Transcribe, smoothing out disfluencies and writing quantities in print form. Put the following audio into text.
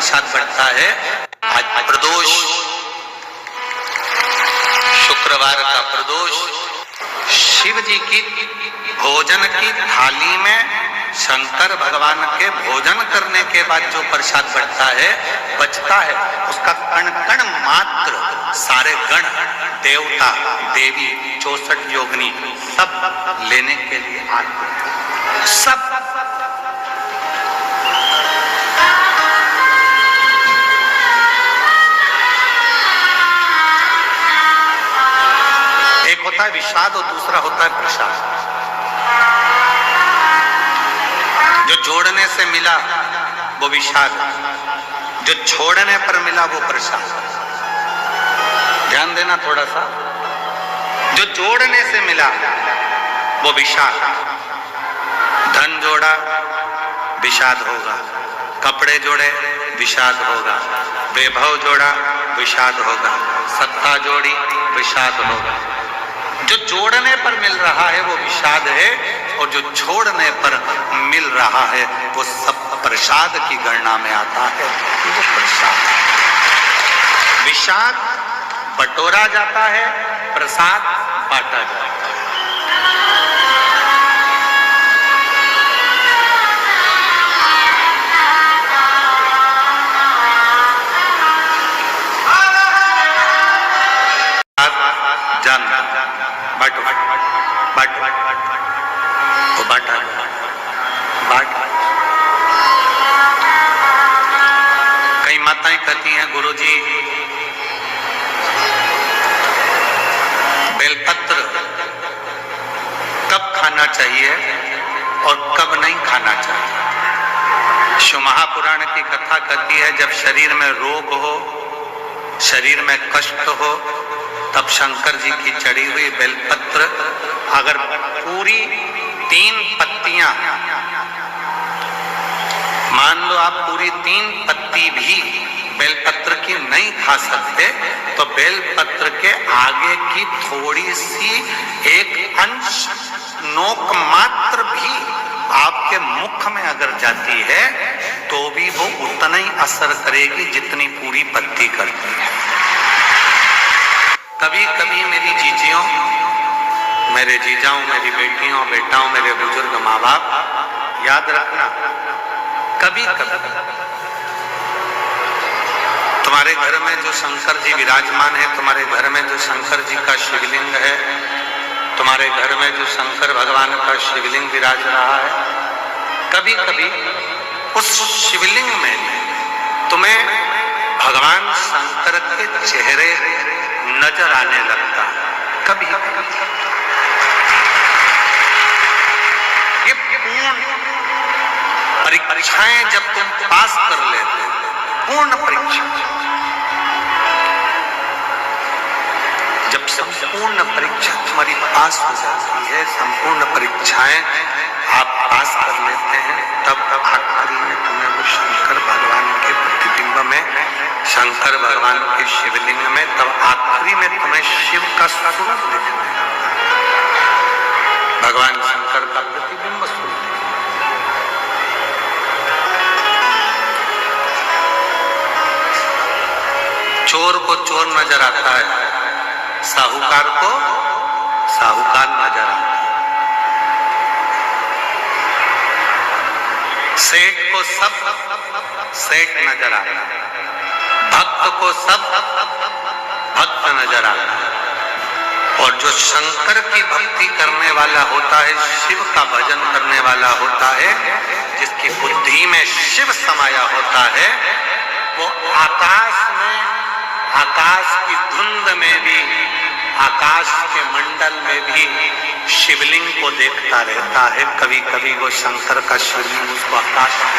प्रसाद बढ़ता है। आज प्रदोष, शुक्रवार का प्रदोष, शिव जी की भोजन की थाली में शंकर भगवान के भोजन करने के बाद जो प्रसाद बढ़ता है, बचता है, उसका कण कण मात्र सारे गण, देवता, देवी, 64 योगिनी सब लेने के लिए आते हैं। सब एक होता है विषाद और दूसरा होता है प्रसाद। जो जोड़ने से मिला वो विषाद, जो छोड़ने पर मिला वो प्रसाद। ध्यान देना थोड़ा सा। जो जोड़ने से मिला वो विषाद, धन जोड़ा विषाद होगा, कपड़े जोड़े विषाद होगा, वैभव जोड़ा विषाद होगा, सत्ता जोड़ी विषाद होगा। जो जोड़ने पर मिल रहा है वो विषाद है, और जो छोड़ने पर मिल रहा है वो सब प्रसाद की गणना में आता है। वो प्रसाद, विषाद बटोरा जाता है, प्रसाद बांटा जाता है। जानना, बांटो, बांटो, वो बांटा, बांट। कई माताएं कहती हैं, गुरुजी बेलपत्र कब खाना चाहिए और कब नहीं खाना चाहिए। शिव महापुराण की कथा कहती है, जब शरीर में रोग हो, शरीर में कष्ट हो, तब शंकर जी की चढ़ी हुई बेलपत्र अगर पूरी 3 पत्तियां, मान लो आप पूरी 3 पत्ती भी बेलपत्र की नहीं खा सकते, तो बेलपत्र के आगे की थोड़ी सी एक अंश नोक मात्र भी आपके मुख में अगर जाती है तो भी वो उतना ही असर करेगी जितनी पूरी पत्ती करती है। कभी कभी मेरी जीजियों, मेरे जीजाओं, मेरी बेटियों, बेटाओं, मेरे बुजुर्ग माँ बाप, याद रखना, कभी कभी तुम्हारे घर में जो शंकर जी विराजमान है, तुम्हारे घर में जो शंकर जी का शिवलिंग है, तुम्हारे घर में जो शंकर भगवान का शिवलिंग विराज रहा है, कभी कभी उस शिवलिंग में तुम्हें भगवान शंकर के चेहरे नजर आने लगता है। कभी ये पूर्ण परीक्षाएं जब तुम पास कर लेते, पूर्ण परीक्षा, जब संपूर्ण परीक्षा तुम्हारी पास हो जाती है, संपूर्ण परीक्षाएं आप पास कर लेते हैं, तब आखिरी में तुम्हें वो शंकर भगवान के प्रतिबिंब में, शंकर भगवान के शिवलिंग में, तब आखिरी में तुम्हें शिव का स्वरूप दिखने लगता है, भगवान शंकर का प्रतिबिंब स्वरूप। चोर को चोर नजर आता है, साहूकार को साहूकार नजर आता है, सेठ को सब सेठ नजर आता है, भक्त को सब भक्त नजर आता है। और जो शंकर की भक्ति करने वाला होता है, शिव का भजन करने वाला होता है, जिसकी बुद्धि में शिव समाया होता है, वो आकाश में, आकाश की धुंध में भी, आकाश के मंडल में भी शिवलिंग को देखता रहता है। कभी कभी वो शंकर का शिवलिंग उसको आकाश में